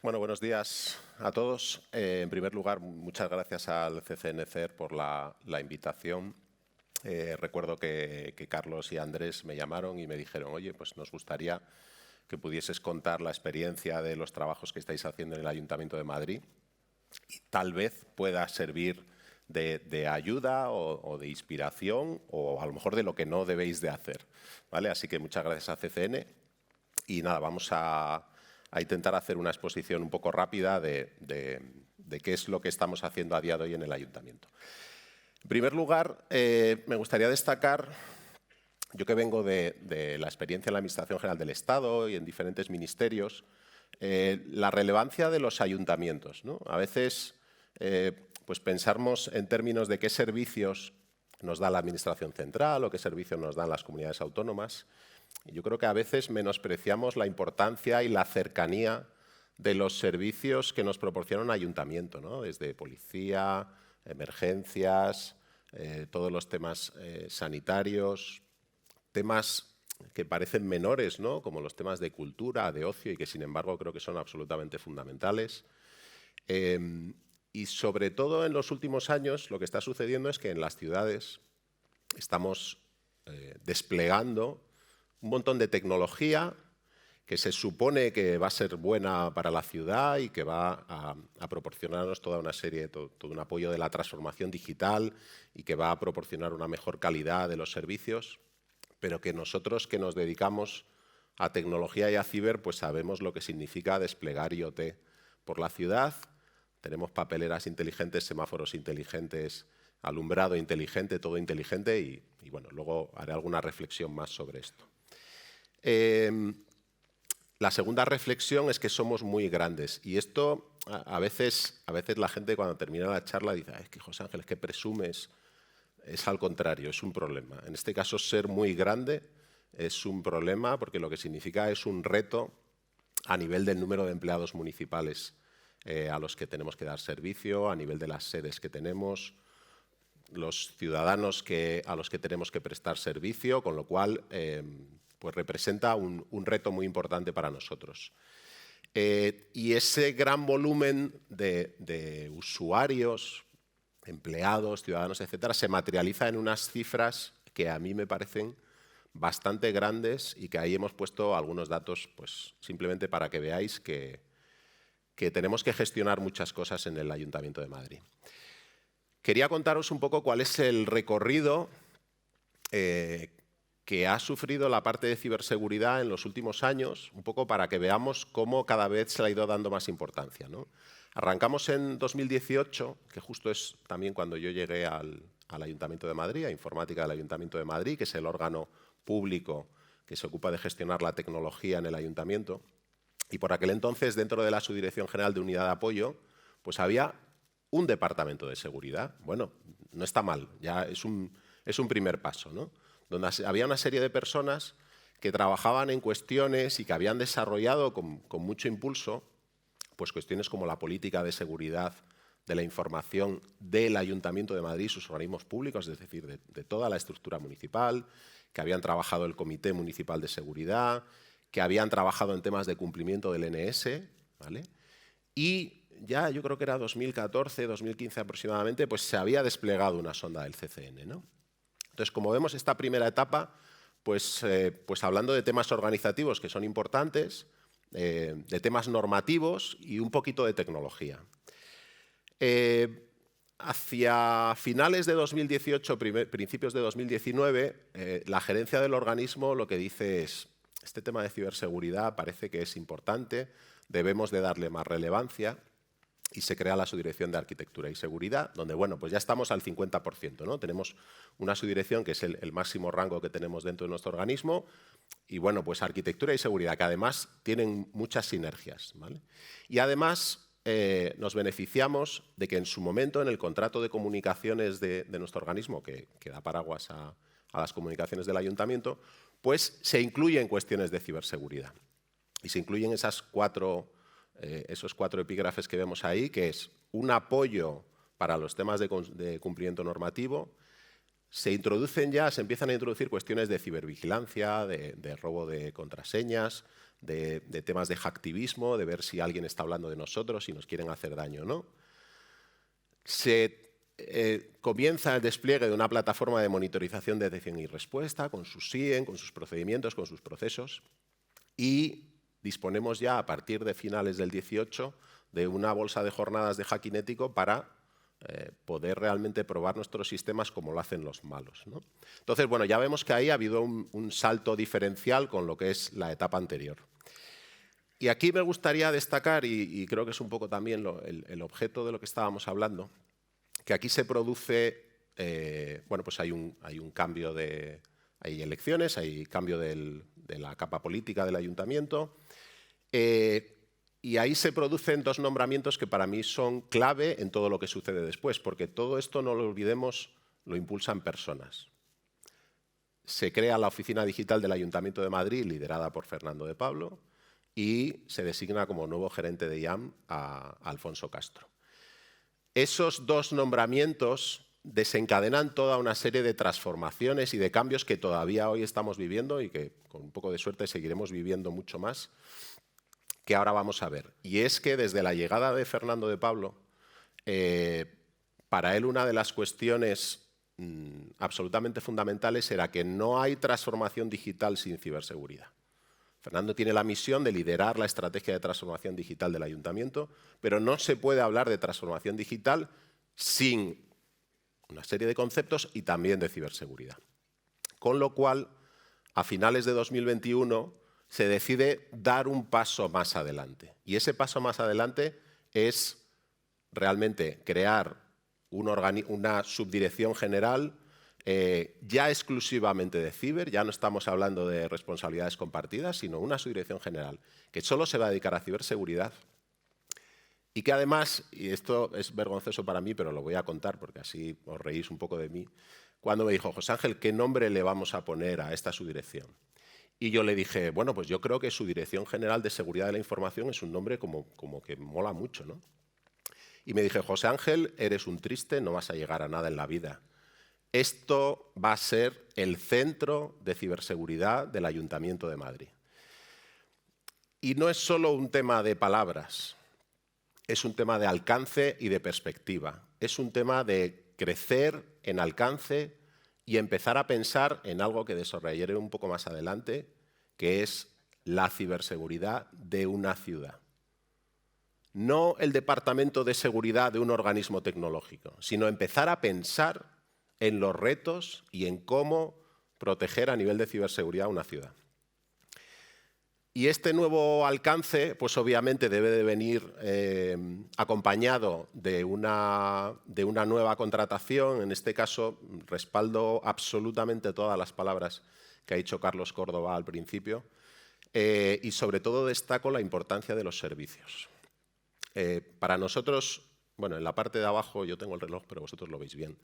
Bueno, buenos días a todos. En primer lugar, muchas gracias al CCNCER por la invitación. Recuerdo que Carlos y Andrés me llamaron y me dijeron, oye, pues nos gustaría que pudieses contar la experiencia de los trabajos que estáis haciendo en el Ayuntamiento de Madrid y tal vez pueda servir de ayuda o de inspiración o a lo mejor de lo que no debéis de hacer, ¿vale? Así que muchas gracias a CCN y nada, vamos a intentar hacer una exposición un poco rápida de qué es lo que estamos haciendo a día de hoy en el Ayuntamiento. En primer lugar, me gustaría destacar, yo que vengo de la experiencia en la Administración General del Estado y en diferentes ministerios, la relevancia de los ayuntamientos, ¿no? A veces pues pensamos en términos de qué servicios nos da la Administración central o qué servicios nos dan las comunidades autónomas. Yo creo que a veces menospreciamos la importancia y la cercanía de los servicios que nos proporciona un ayuntamiento, ¿no? Desde policía, emergencias, todos los temas sanitarios, temas que parecen menores, ¿no? Como los temas de cultura, de ocio y que sin embargo creo que son absolutamente fundamentales. Y sobre todo en los últimos años lo que está sucediendo es que en las ciudades estamos desplegando un montón de tecnología que se supone que va a ser buena para la ciudad y que va a proporcionarnos toda una serie, todo un apoyo de la transformación digital y que va a proporcionar una mejor calidad de los servicios, pero que nosotros que nos dedicamos a tecnología y a ciber, pues sabemos lo que significa desplegar IoT por la ciudad. Tenemos papeleras inteligentes, semáforos inteligentes, alumbrado inteligente, todo inteligente y bueno, luego haré alguna reflexión más sobre esto. La segunda reflexión es que somos muy grandes y esto a veces la gente cuando termina la charla dice es que José Ángel, es que presumes. Es al contrario, es un problema. En este caso, ser muy grande es un problema porque lo que significa es un reto a nivel del número de empleados municipales a los que tenemos que dar servicio, a nivel de las sedes que tenemos, los ciudadanos a los que tenemos que prestar servicio, con lo cual pues representa un reto muy importante para nosotros. Y ese gran volumen de usuarios, empleados, ciudadanos, etcétera, se materializa en unas cifras que a mí me parecen bastante grandes y que ahí hemos puesto algunos datos pues, simplemente para que veáis que tenemos que gestionar muchas cosas en el Ayuntamiento de Madrid. Quería contaros un poco cuál es el recorrido que ha sufrido la parte de ciberseguridad en los últimos años, un poco para que veamos cómo cada vez se le ha ido dando más importancia, ¿no? Arrancamos en 2018, que justo es también cuando yo llegué al Ayuntamiento de Madrid, a Informática del Ayuntamiento de Madrid, que es el órgano público que se ocupa de gestionar la tecnología en el Ayuntamiento. Y por aquel entonces, dentro de la Subdirección General de Unidad de Apoyo, pues había un departamento de seguridad. Bueno, no está mal, ya es un primer paso, ¿no? Donde había una serie de personas que trabajaban en cuestiones y que habían desarrollado con mucho impulso pues cuestiones como la política de seguridad de la información del Ayuntamiento de Madrid y sus organismos públicos, es decir, de toda la estructura municipal, que habían trabajado el Comité Municipal de Seguridad, que habían trabajado en temas de cumplimiento del NS, ¿vale? Y ya yo creo que era 2014, 2015 aproximadamente, pues se había desplegado una sonda del CCN, ¿no? Entonces, como vemos, esta primera etapa, pues hablando de temas organizativos que son importantes, de temas normativos y un poquito de tecnología. Hacia finales de 2018, principios de 2019, la gerencia del organismo lo que dice es este tema de ciberseguridad parece que es importante, debemos de darle más relevancia y se crea la Subdirección de Arquitectura y Seguridad, donde bueno, pues ya estamos al 50%, ¿no? Tenemos una subdirección que es el máximo rango que tenemos dentro de nuestro organismo y bueno, pues Arquitectura y Seguridad, que además tienen muchas sinergias, ¿vale? Y además nos beneficiamos de que en su momento en el contrato de comunicaciones de nuestro organismo, que da paraguas a las comunicaciones del Ayuntamiento, pues se incluyen cuestiones de ciberseguridad. Y se incluyen esos cuatro epígrafes que vemos ahí, que es un apoyo para los temas de cumplimiento normativo. Se empiezan a introducir cuestiones de cibervigilancia, de robo de contraseñas, de temas de hacktivismo, de ver si alguien está hablando de nosotros, si nos quieren hacer daño o no. Comienza el despliegue de una plataforma de monitorización, detección y respuesta con sus SIEM, con sus procedimientos, con sus procesos, y disponemos ya a partir de finales del 18 de una bolsa de jornadas de hacking ético para poder realmente probar nuestros sistemas como lo hacen los malos, ¿no? Entonces, bueno, ya vemos que ahí ha habido un salto diferencial con lo que es la etapa anterior. Y aquí me gustaría destacar, y creo que es un poco también el objeto de lo que estábamos hablando, que aquí se produce, bueno, pues hay un cambio hay elecciones, hay cambio de la capa política del ayuntamiento, y ahí se producen dos nombramientos que para mí son clave en todo lo que sucede después, porque todo esto, no lo olvidemos, lo impulsan personas. Se crea la Oficina Digital del Ayuntamiento de Madrid, liderada por Fernando de Pablo, y se designa como nuevo gerente de IAM a Alfonso Castro. Esos dos nombramientos desencadenan toda una serie de transformaciones y de cambios que todavía hoy estamos viviendo y que con un poco de suerte seguiremos viviendo mucho más, que ahora vamos a ver. Y es que desde la llegada de Fernando de Pablo, para él una de las cuestiones absolutamente fundamentales era que no hay transformación digital sin ciberseguridad. Fernando tiene la misión de liderar la estrategia de transformación digital del ayuntamiento, pero no se puede hablar de transformación digital sin una serie de conceptos y también de ciberseguridad. Con lo cual, a finales de 2021 se decide dar un paso más adelante. Y ese paso más adelante es realmente crear una subdirección general ya exclusivamente de ciber, ya no estamos hablando de responsabilidades compartidas, sino una subdirección general que solo se va a dedicar a ciberseguridad y que además, y esto es vergonzoso para mí, pero lo voy a contar porque así os reís un poco de mí, cuando me dijo, José Ángel, ¿qué nombre le vamos a poner a esta subdirección? Y yo le dije, bueno, pues yo creo que Subdirección General de Seguridad de la Información es un nombre como que mola mucho, ¿no? Y me dije, José Ángel, eres un triste, no vas a llegar a nada en la vida. Esto va a ser el centro de ciberseguridad del Ayuntamiento de Madrid. Y no es solo un tema de palabras, es un tema de alcance y de perspectiva. Es un tema de crecer en alcance y empezar a pensar en algo que desarrollaré un poco más adelante, que es la ciberseguridad de una ciudad. No el departamento de seguridad de un organismo tecnológico, sino empezar a pensar en los retos y en cómo proteger a nivel de ciberseguridad una ciudad. Y este nuevo alcance, pues obviamente debe de venir acompañado de una nueva contratación. En este caso, respaldo absolutamente todas las palabras que ha dicho Carlos Córdoba al principio y sobre todo destaco la importancia de los servicios. Para nosotros, bueno, en la parte de abajo yo tengo el reloj, pero vosotros lo veis bien.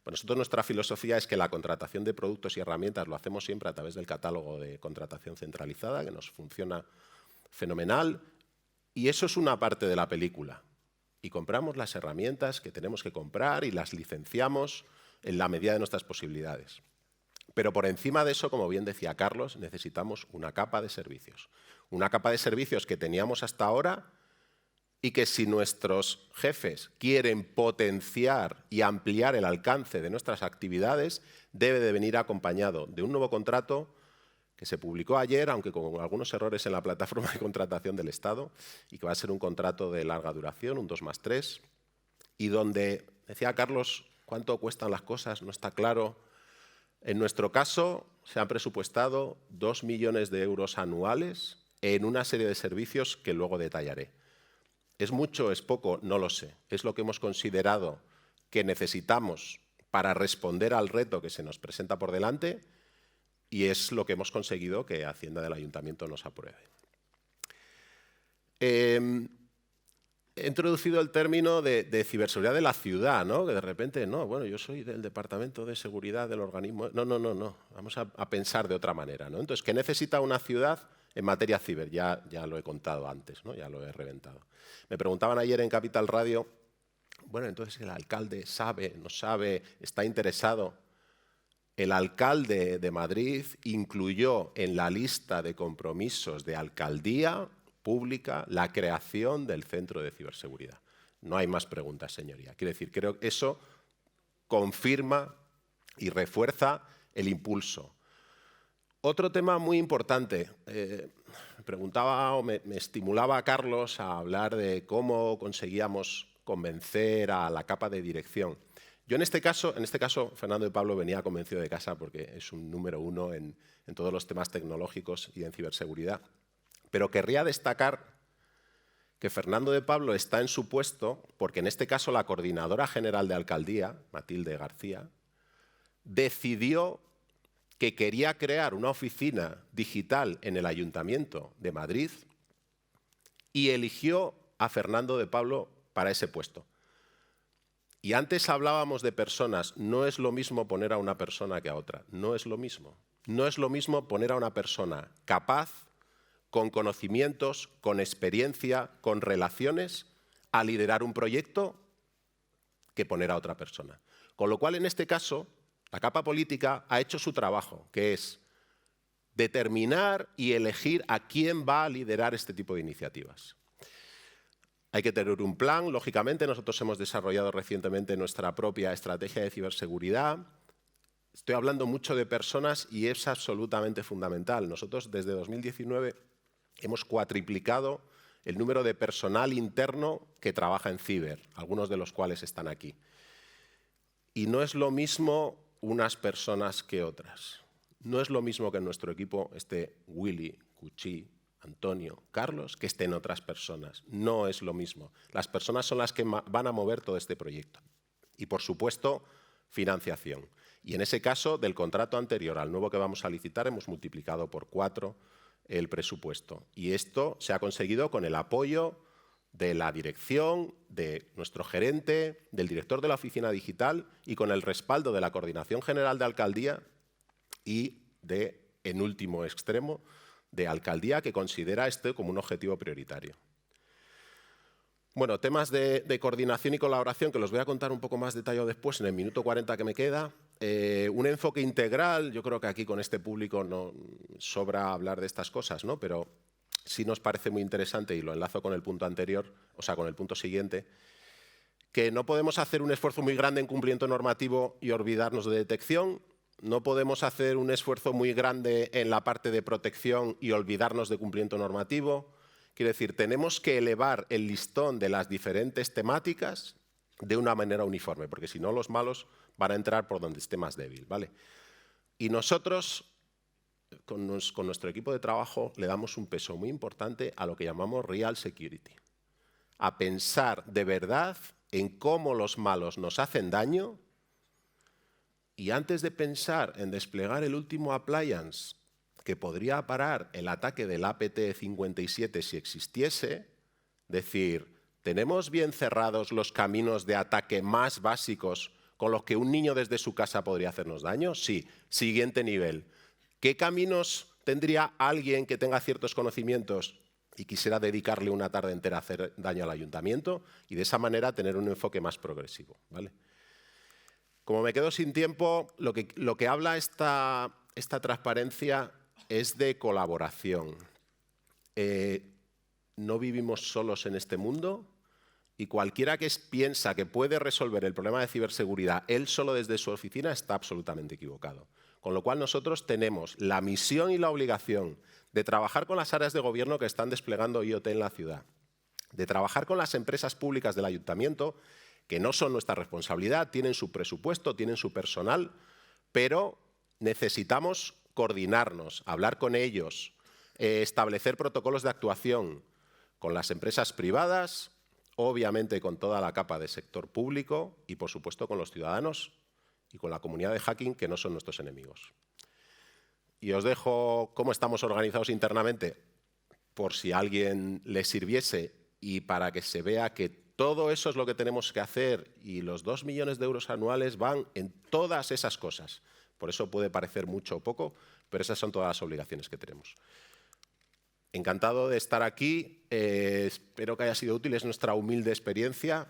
Para nosotros nuestra filosofía es que la contratación de productos y herramientas lo hacemos siempre a través del catálogo de contratación centralizada, que nos funciona fenomenal, y eso es una parte de la película. Y compramos las herramientas que tenemos que comprar y las licenciamos en la medida de nuestras posibilidades. Pero por encima de eso, como bien decía Carlos, necesitamos una capa de servicios. Una capa de servicios que teníamos hasta ahora y que si nuestros jefes quieren potenciar y ampliar el alcance de nuestras actividades, debe de venir acompañado de un nuevo contrato que se publicó ayer, aunque con algunos errores en la plataforma de contratación del Estado, y que va a ser un contrato de larga duración, un 2+3, y donde, decía Carlos, ¿cuánto cuestan las cosas? No está claro. En nuestro caso, se han presupuestado 2 millones de euros anuales en una serie de servicios que luego detallaré. ¿Es mucho o es poco? No lo sé. Es lo que hemos considerado que necesitamos para responder al reto que se nos presenta por delante y es lo que hemos conseguido que Hacienda del Ayuntamiento nos apruebe. He introducido el término de ciberseguridad de la ciudad, ¿no? Que de repente, no, bueno, yo soy del Departamento de Seguridad del organismo. No. Vamos a pensar de otra manera, ¿no? Entonces, ¿qué necesita una ciudad en materia ciber? Ya lo he contado antes, ¿no? Ya lo he reventado. Me preguntaban ayer en Capital Radio, bueno, entonces el alcalde sabe, no sabe, está interesado. el alcalde de Madrid incluyó en la lista de compromisos de alcaldía pública la creación del Centro de Ciberseguridad. No hay más preguntas, señoría. Quiero decir, creo que eso confirma y refuerza el impulso. Otro tema muy importante. Me preguntaba o me estimulaba a Carlos a hablar de cómo conseguíamos convencer a la capa de dirección. Yo en este caso, Fernando de Pablo venía convencido de casa porque es un número uno en todos los temas tecnológicos y en ciberseguridad. Pero querría destacar que Fernando de Pablo está en su puesto porque en este caso la coordinadora general de alcaldía, Matilde García, decidió que quería crear una oficina digital en el Ayuntamiento de Madrid y eligió a Fernando de Pablo para ese puesto. Y antes hablábamos de personas, no es lo mismo poner a una persona que a otra, no es lo mismo. No es lo mismo poner a una persona capaz, con conocimientos, con experiencia, con relaciones, a liderar un proyecto que poner a otra persona. Con lo cual, en este caso, la capa política ha hecho su trabajo, que es determinar y elegir a quién va a liderar este tipo de iniciativas. Hay que tener un plan, lógicamente. Nosotros hemos desarrollado recientemente nuestra propia estrategia de ciberseguridad. Estoy hablando mucho de personas y es absolutamente fundamental. Nosotros desde 2019 hemos cuatriplicado el número de personal interno que trabaja en ciber, algunos de los cuales están aquí. Y no es lo mismo unas personas que otras. No es lo mismo que en nuestro equipo esté Willy, Cuchí, Antonio, Carlos, que estén otras personas. No es lo mismo. Las personas son las que van a mover todo este proyecto. Y, por supuesto, financiación. Y en ese caso, del contrato anterior al nuevo que vamos a licitar, hemos multiplicado por 4 el presupuesto. Y esto se ha conseguido con el apoyo de la dirección, de nuestro gerente, del director de la oficina digital y con el respaldo de la Coordinación General de Alcaldía y de, en último extremo, de Alcaldía, que considera este como un objetivo prioritario. Bueno, temas de coordinación y colaboración, que los voy a contar un poco más detallado después, en el minuto 40 que me queda. Un enfoque integral, yo creo que aquí con este público no sobra hablar de estas cosas, ¿no? Pero sí nos parece muy interesante, y lo enlazo con el punto anterior, o sea, con el punto siguiente, que no podemos hacer un esfuerzo muy grande en cumplimiento normativo y olvidarnos de detección. No podemos hacer un esfuerzo muy grande en la parte de protección y olvidarnos de cumplimiento normativo. Quiero decir, tenemos que elevar el listón de las diferentes temáticas de una manera uniforme, porque si no los malos van a entrar por donde esté más débil, ¿vale? Y nosotros, con nuestro equipo de trabajo, le damos un peso muy importante a lo que llamamos Real Security. A pensar de verdad en cómo los malos nos hacen daño. Y antes de pensar en desplegar el último appliance que podría parar el ataque del APT57 si existiese, decir, ¿tenemos bien cerrados los caminos de ataque más básicos con los que un niño desde su casa podría hacernos daño? Sí. Siguiente nivel. ¿Qué caminos tendría alguien que tenga ciertos conocimientos y quisiera dedicarle una tarde entera a hacer daño al ayuntamiento? Y de esa manera tener un enfoque más progresivo, ¿vale? Como me quedo sin tiempo, lo que habla esta transparencia es de colaboración. No vivimos solos en este mundo y cualquiera que piensa que puede resolver el problema de ciberseguridad él solo desde su oficina está absolutamente equivocado. Con lo cual nosotros tenemos la misión y la obligación de trabajar con las áreas de gobierno que están desplegando IoT en la ciudad, de trabajar con las empresas públicas del ayuntamiento, que no son nuestra responsabilidad, tienen su presupuesto, tienen su personal, pero necesitamos coordinarnos, hablar con ellos, establecer protocolos de actuación con las empresas privadas, obviamente con toda la capa de sector público y, por supuesto, con los ciudadanos y con la comunidad de hacking, que no son nuestros enemigos. Y os dejo cómo estamos organizados internamente, por si a alguien le sirviese y para que se vea que todo eso es lo que tenemos que hacer y los 2 millones de euros anuales van en todas esas cosas. Por eso puede parecer mucho o poco, pero esas son todas las obligaciones que tenemos. Encantado de estar aquí. Espero que haya sido útil. Es nuestra humilde experiencia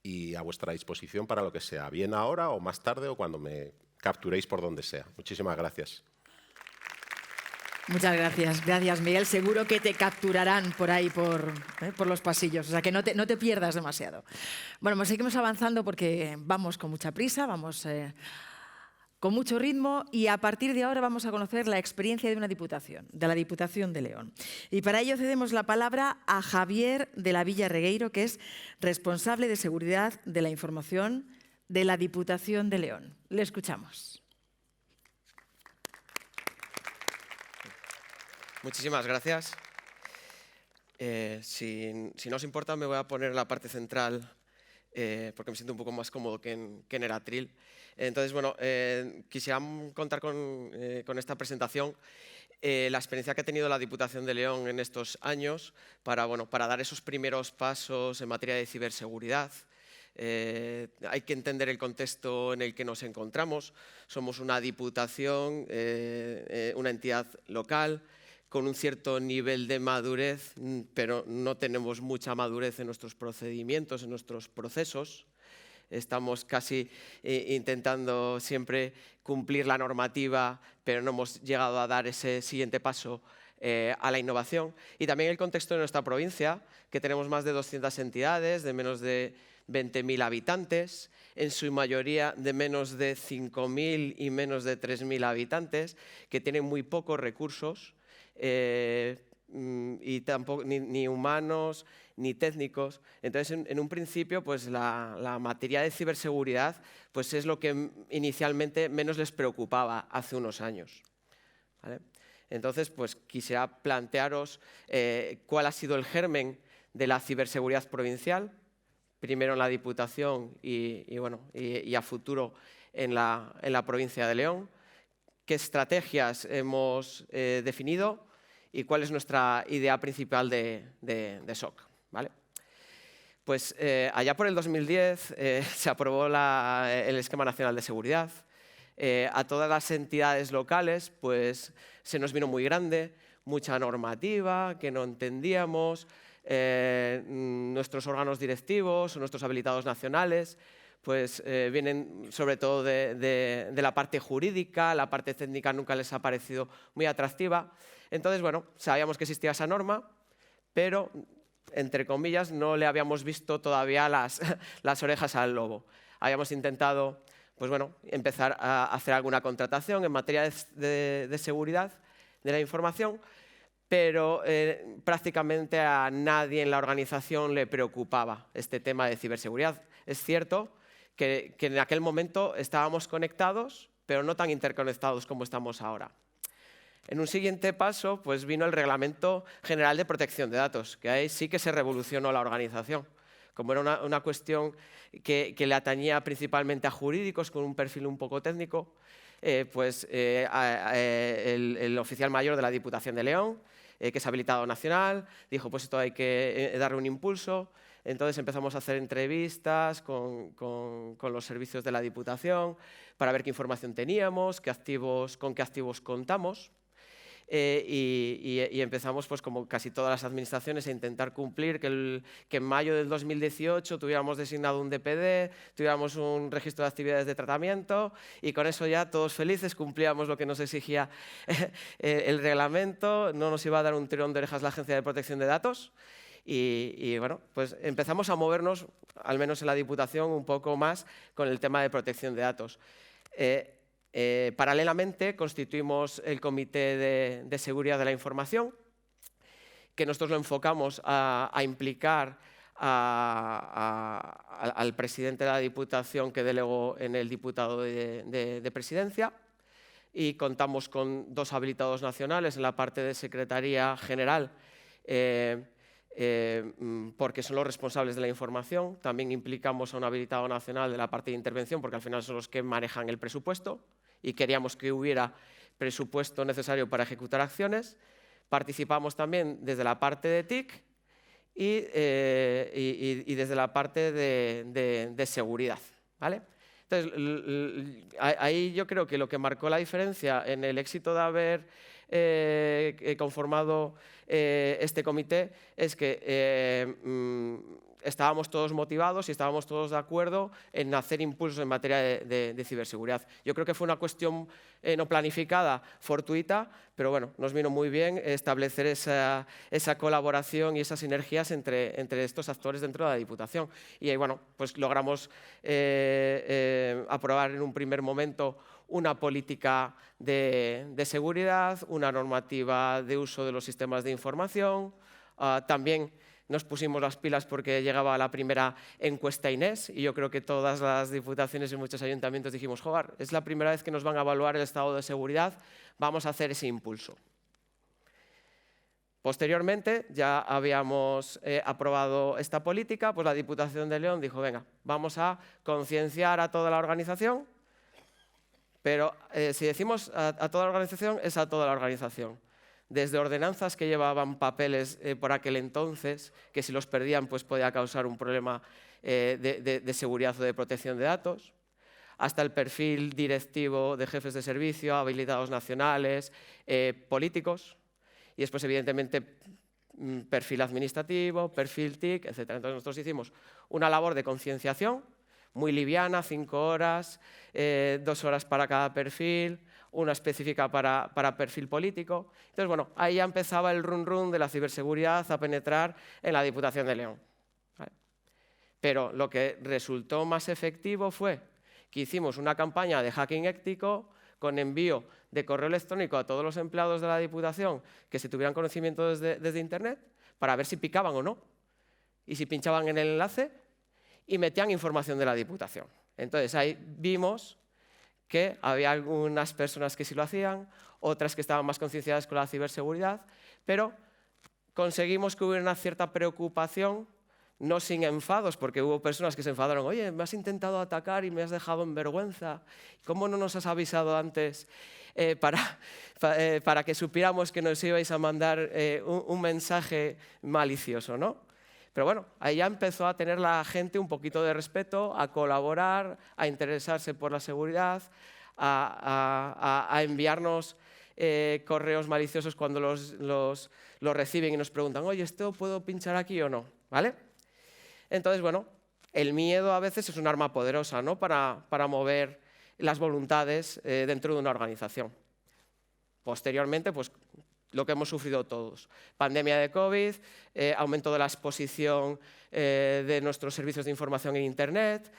y a vuestra disposición para lo que sea, bien ahora o más tarde o cuando me capturéis por donde sea. Muchísimas gracias. Muchas gracias. Gracias, Miguel. Seguro que te capturarán por ahí, por los pasillos. O sea, que no te pierdas demasiado. Bueno, pues seguimos avanzando porque vamos con mucha prisa, vamos con mucho ritmo y a partir de ahora vamos a conocer la experiencia de una diputación, de la Diputación de León. Y para ello cedemos la palabra a Javier de la Villa Regueiro, que es responsable de Seguridad de la Información de la Diputación de León. Le escuchamos. Muchísimas gracias. Si no os importa, me voy a poner en la parte central porque me siento un poco más cómodo que en el atril. Entonces, bueno, quisiera contar con esta presentación la experiencia que ha tenido la Diputación de León en estos años para dar esos primeros pasos en materia de ciberseguridad. Hay que entender el contexto en el que nos encontramos. Somos una diputación, una entidad local, con un cierto nivel de madurez, pero no tenemos mucha madurez en nuestros procedimientos, en nuestros procesos. Estamos casi intentando siempre cumplir la normativa, pero no hemos llegado a dar ese siguiente paso a la innovación. Y también el contexto de nuestra provincia, que tenemos más de 200 entidades, de menos de 20.000 habitantes, en su mayoría de menos de 5.000 y menos de 3.000 habitantes, que tienen muy pocos recursos, y tampoco ni humanos ni técnicos. Entonces, en un principio, pues la materia de ciberseguridad pues es lo que inicialmente menos les preocupaba hace unos años, ¿vale? Entonces, pues quisiera plantearos cuál ha sido el germen de la ciberseguridad provincial, primero en la Diputación y a futuro en la provincia de León, qué estrategias hemos definido y cuál es nuestra idea principal de SOC, ¿vale? Pues allá por el 2010 se aprobó el Esquema Nacional de Seguridad. A todas las entidades locales pues se nos vino muy grande, mucha normativa que no entendíamos, nuestros órganos directivos o nuestros habilitados nacionales pues vienen sobre todo de la parte jurídica, la parte técnica nunca les ha parecido muy atractiva. Entonces, bueno, sabíamos que existía esa norma, pero, entre comillas, no le habíamos visto todavía las orejas al lobo. Habíamos intentado, pues bueno, empezar a hacer alguna contratación en materia de seguridad de la información, pero prácticamente a nadie en la organización le preocupaba este tema de ciberseguridad. Es cierto que en aquel momento estábamos conectados, pero no tan interconectados como estamos ahora. En un siguiente paso, pues vino el Reglamento General de Protección de Datos, que ahí sí que se revolucionó la organización. Como era una cuestión que le atañía principalmente a jurídicos con un perfil un poco técnico, pues el oficial mayor de la Diputación de León, que es habilitado nacional, dijo, pues esto hay que darle un impulso. Entonces empezamos a hacer entrevistas con los servicios de la Diputación para ver qué información teníamos, con qué activos contamos. Y empezamos, pues como casi todas las administraciones, a intentar cumplir que en mayo del 2018 tuviéramos designado un DPD, tuviéramos un registro de actividades de tratamiento y con eso ya todos felices cumplíamos lo que nos exigía el reglamento, no nos iba a dar un tirón de orejas la Agencia de Protección de Datos. Y bueno, pues empezamos a movernos, al menos en la Diputación, un poco más con el tema de protección de datos. Paralelamente, constituimos el Comité de Seguridad de la Información, que nosotros lo enfocamos a implicar al presidente de la Diputación que delegó en el diputado de Presidencia, y contamos con 2 habilitados nacionales en la parte de Secretaría General, porque son los responsables de la información. También implicamos a un habilitado nacional de la parte de intervención, porque al final son los que manejan el presupuesto y queríamos que hubiera presupuesto necesario para ejecutar acciones. Participamos también desde la parte de TIC y desde la parte de seguridad, ¿vale? Entonces, ahí yo creo que lo que marcó la diferencia en el éxito de haber conformado este comité es que estábamos todos motivados y estábamos todos de acuerdo en hacer impulsos en materia de ciberseguridad. Yo creo que fue una cuestión no planificada, fortuita, pero bueno, nos vino muy bien establecer esa colaboración y esas sinergias entre estos actores dentro de la Diputación. Y bueno, pues logramos aprobar en un primer momento una política de seguridad, una normativa de uso de los sistemas de información, también nos pusimos las pilas porque llegaba la primera encuesta INES y yo creo que todas las diputaciones y muchos ayuntamientos dijimos, joder, es la primera vez que nos van a evaluar el estado de seguridad, vamos a hacer ese impulso. Posteriormente, ya habíamos aprobado esta política, pues la Diputación de León dijo, venga, vamos a concienciar a toda la organización, pero si decimos a toda la organización, es a toda la organización. Desde ordenanzas que llevaban papeles por aquel entonces, que si los perdían pues podía causar un problema de seguridad o de protección de datos, hasta el perfil directivo de jefes de servicio, habilitados nacionales, políticos, y después evidentemente perfil administrativo, perfil TIC, etc. Entonces nosotros hicimos una labor de concienciación muy liviana, 5 horas, 2 horas para cada perfil, una específica para perfil político. Entonces, bueno, ahí ya empezaba el run de la ciberseguridad a penetrar en la Diputación de León. ¿Vale? Pero lo que resultó más efectivo fue que hicimos una campaña de hacking ético con envío de correo electrónico a todos los empleados de la Diputación que se tuvieran conocimiento desde Internet para ver si picaban o no. Y si pinchaban en el enlace y metían información de la Diputación. Entonces, ahí vimos que había algunas personas que sí lo hacían, otras que estaban más concienciadas con la ciberseguridad, pero conseguimos que hubiera una cierta preocupación, no sin enfados, porque hubo personas que se enfadaron, oye, me has intentado atacar y me has dejado en vergüenza, ¿cómo no nos has avisado antes para que supiéramos que nos ibais a mandar un mensaje malicioso, ¿no? Pero bueno, ahí ya empezó a tener la gente un poquito de respeto, a colaborar, a interesarse por la seguridad, a enviarnos correos maliciosos cuando los reciben y nos preguntan, oye, ¿esto puedo pinchar aquí o no? ¿Vale? Entonces, bueno, el miedo a veces es un arma poderosa, ¿no? para mover las voluntades dentro de una organización. Posteriormente, pues lo que hemos sufrido todos. Pandemia de COVID, aumento de la exposición de nuestros servicios de información en Internet,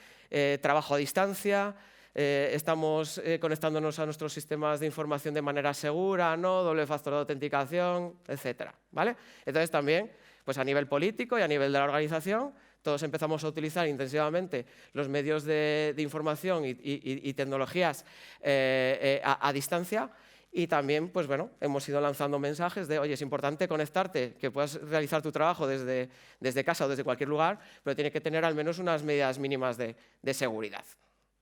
trabajo a distancia, estamos conectándonos a nuestros sistemas de información de manera segura, ¿no? Doble factor de autenticación, etc. ¿Vale? Entonces también, pues a nivel político y a nivel de la organización, todos empezamos a utilizar intensivamente los medios de información y tecnologías a distancia. Y también, pues bueno, hemos ido lanzando mensajes de, oye, es importante conectarte, que puedas realizar tu trabajo desde casa o desde cualquier lugar, pero tiene que tener al menos unas medidas mínimas de seguridad.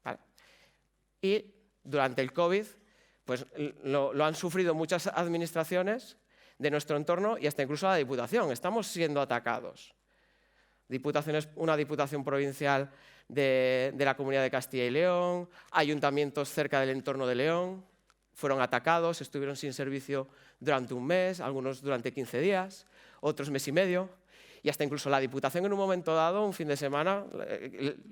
¿Vale? Y durante el COVID, pues lo han sufrido muchas administraciones de nuestro entorno y hasta incluso la Diputación. Estamos siendo atacados. Una Diputación provincial de la Comunidad de Castilla y León, ayuntamientos cerca del entorno de León, fueron atacados, estuvieron sin servicio durante un mes, algunos durante 15 días, otros mes y medio, y hasta incluso la Diputación en un momento dado, un fin de semana,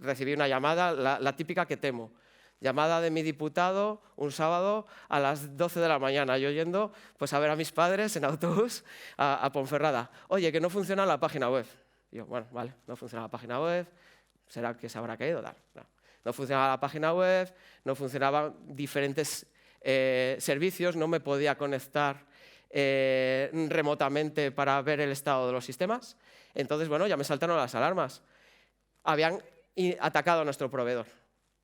recibí una llamada, la típica que temo, llamada de mi diputado un sábado a las 12 de la mañana, yo yendo pues, a ver a mis padres en autobús a Ponferrada. Oye, que no funciona la página web. Y yo, bueno, vale, no funciona la página web, ¿será que se habrá caído? No funcionaba la página web, no funcionaban diferentes servicios, no me podía conectar remotamente para ver el estado de los sistemas. Entonces, bueno, ya me saltaron las alarmas. Habían atacado a nuestro proveedor.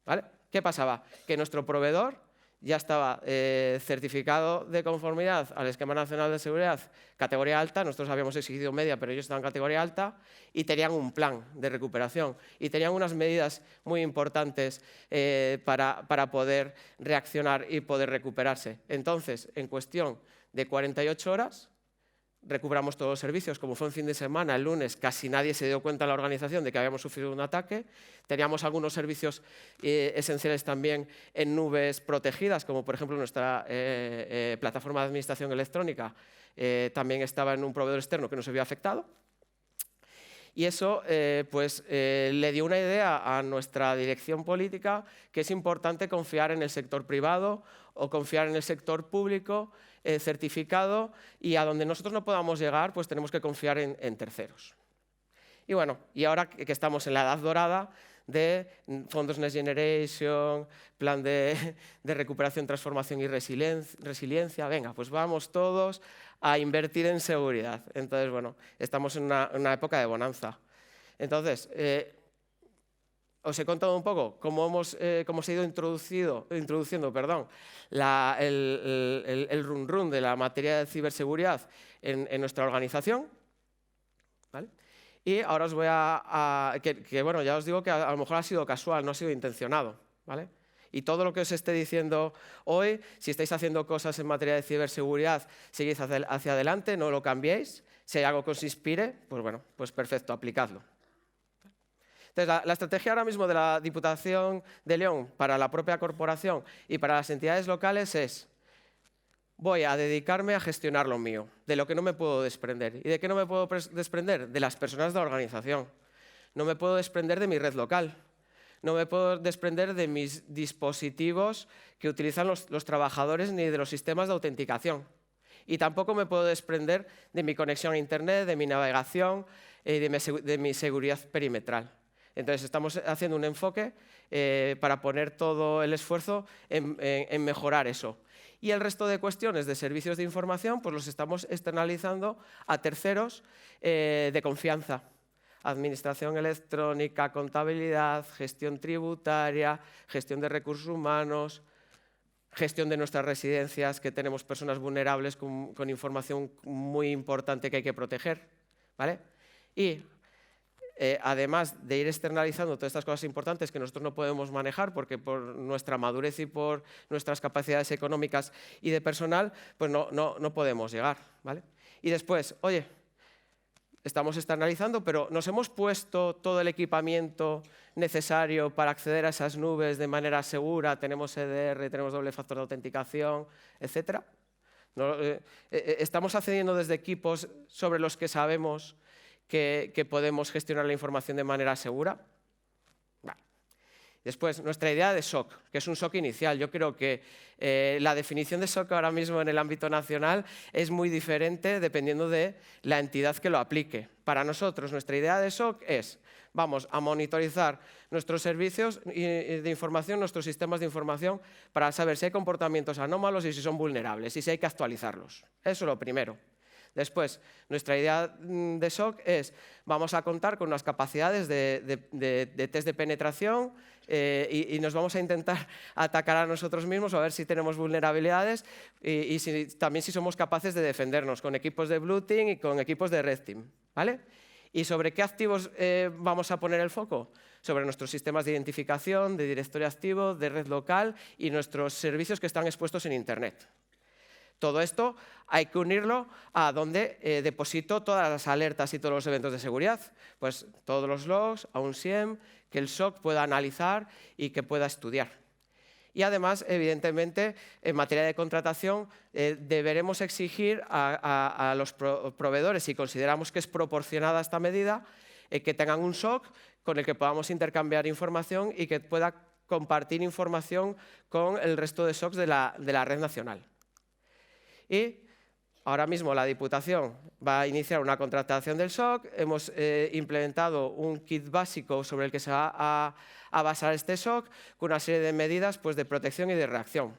¿Vale? ¿Qué pasaba? Que nuestro proveedor ya estaba certificado de conformidad al Esquema Nacional de Seguridad categoría alta, nosotros habíamos exigido media, pero ellos estaban en categoría alta, y tenían un plan de recuperación y tenían unas medidas muy importantes para poder reaccionar y poder recuperarse. Entonces, en cuestión de 48 horas, recuperamos todos los servicios. Como fue un fin de semana, el lunes, casi nadie se dio cuenta en la organización de que habíamos sufrido un ataque. Teníamos algunos servicios esenciales también en nubes protegidas, como por ejemplo nuestra plataforma de administración electrónica también estaba en un proveedor externo que no se vio afectado. Y eso le dio una idea a nuestra dirección política que es importante confiar en el sector privado o confiar en el sector público certificado, y a donde nosotros no podamos llegar, pues tenemos que confiar en terceros. Y bueno, y ahora que estamos en la edad dorada de fondos Next Generation, plan de recuperación, transformación y resiliencia, venga, pues vamos todos a invertir en seguridad. Entonces, bueno, estamos en una época de bonanza. Entonces, os he contado un poco cómo se ha ido introduciendo el run de la materia de ciberseguridad en nuestra organización, ¿vale? Y ahora os voy bueno, ya os digo que a lo mejor ha sido casual, no ha sido intencionado, ¿vale? Y todo lo que os esté diciendo hoy, si estáis haciendo cosas en materia de ciberseguridad, seguid hacia adelante, no lo cambiéis. Si hay algo que os inspire, pues bueno, pues perfecto, aplicadlo. Entonces, la estrategia ahora mismo de la Diputación de León para la propia corporación y para las entidades locales es: voy a dedicarme a gestionar lo mío, de lo que no me puedo desprender. ¿Y de qué no me puedo desprender? De las personas de la organización. No me puedo desprender de mi red local. No me puedo desprender de mis dispositivos que utilizan los trabajadores ni de los sistemas de autenticación. Y tampoco me puedo desprender de mi conexión a Internet, de mi navegación, de mi seguridad perimetral. Entonces, estamos haciendo un enfoque para poner todo el esfuerzo en mejorar eso. Y el resto de cuestiones de servicios de información, pues los estamos externalizando a terceros de confianza. Administración electrónica, contabilidad, gestión tributaria, gestión de recursos humanos, gestión de nuestras residencias, que tenemos personas vulnerables con información muy importante que hay que proteger, ¿vale? Y además de ir externalizando todas estas cosas importantes que nosotros no podemos manejar porque por nuestra madurez y por nuestras capacidades económicas y de personal, pues no podemos llegar, ¿vale? Y después, oye, estamos externalizando, pero nos hemos puesto todo el equipamiento necesario para acceder a esas nubes de manera segura. Tenemos EDR, tenemos doble factor de autenticación, etc. Estamos accediendo desde equipos sobre los que sabemos que podemos gestionar la información de manera segura. Vale. Después, nuestra idea de SOC, que es un SOC inicial. Yo creo que la definición de SOC ahora mismo en el ámbito nacional es muy diferente dependiendo de la entidad que lo aplique. Para nosotros, nuestra idea de SOC es: vamos a monitorizar nuestros servicios de información, nuestros sistemas de información, para saber si hay comportamientos anómalos y si son vulnerables y si hay que actualizarlos. Eso es lo primero. Después, nuestra idea de SOC es: vamos a contar con unas capacidades de test de penetración y nos vamos a intentar atacar a nosotros mismos a ver si tenemos vulnerabilidades y también si somos capaces de defendernos con equipos de Blue Team y con equipos de Red Team, ¿vale? ¿Y sobre qué activos vamos a poner el foco? Sobre nuestros sistemas de identificación, de directorio activo, de red local y nuestros servicios que están expuestos en Internet. Todo esto hay que unirlo a donde deposito todas las alertas y todos los eventos de seguridad. Pues todos los logs a un SIEM que el SOC pueda analizar y que pueda estudiar. Y además, evidentemente, en materia de contratación, deberemos exigir a los proveedores, si consideramos que es proporcionada esta medida, que tengan un SOC con el que podamos intercambiar información y que pueda compartir información con el resto de SOCs de la red nacional. Y ahora mismo la Diputación va a iniciar una contratación del SOC. Hemos implementado un kit básico sobre el que se va a basar este SOC con una serie de medidas pues, de protección y de reacción.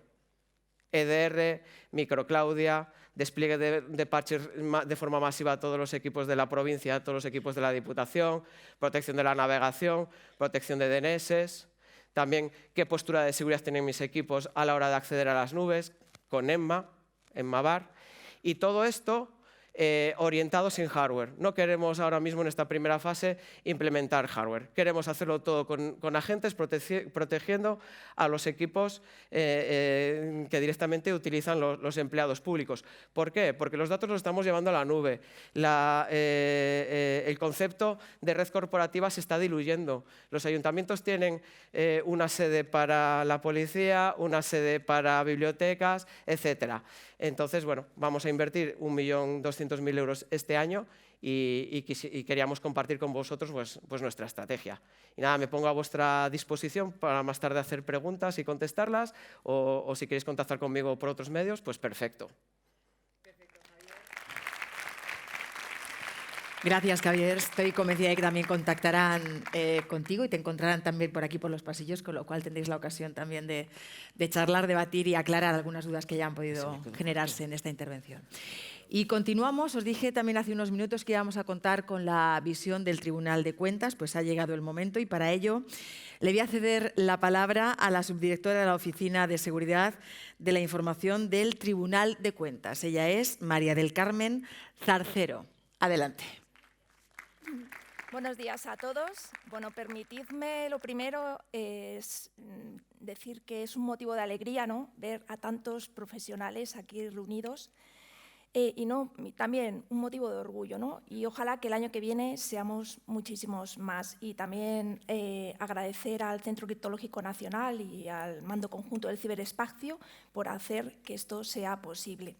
EDR, microclaudia, despliegue de parches de forma masiva a todos los equipos de la provincia, a todos los equipos de la Diputación, protección de la navegación, protección de DNS, también qué postura de seguridad tienen mis equipos a la hora de acceder a las nubes, con EMMA, en Mavar, y todo esto orientados en hardware. No queremos ahora mismo en esta primera fase implementar hardware. Queremos hacerlo todo con agentes, protegiendo a los equipos que directamente utilizan los empleados públicos. ¿Por qué? Porque los datos los estamos llevando a la nube. El concepto de red corporativa se está diluyendo. Los ayuntamientos tienen una sede para la policía, una sede para bibliotecas, etcétera. Entonces, bueno, vamos a invertir 1.200.000 euros este año y queríamos compartir con vosotros pues nuestra estrategia. Y nada, me pongo a vuestra disposición para más tarde hacer preguntas y contestarlas, o si queréis contactar conmigo por otros medios, pues perfecto. Gracias, Javier. Estoy convencida de que también contactarán contigo y te encontrarán también por aquí, por los pasillos, con lo cual tendréis la ocasión también de charlar, debatir y aclarar algunas dudas que ya han podido generarse en esta intervención. Y continuamos. Os dije también hace unos minutos que íbamos a contar con la visión del Tribunal de Cuentas, pues ha llegado el momento y para ello le voy a ceder la palabra a la subdirectora de la Oficina de Seguridad de la Información del Tribunal de Cuentas. Ella es María del Carmen Zarcero. Adelante. Buenos días a todos. Bueno, permitidme lo primero es decir que es un motivo de alegría, ¿no?, ver a tantos profesionales aquí reunidos y también un motivo de orgullo, ¿no? Y ojalá que el año que viene seamos muchísimos más. Y también agradecer al Centro Criptológico Nacional y al Mando Conjunto del Ciberespacio por hacer que esto sea posible.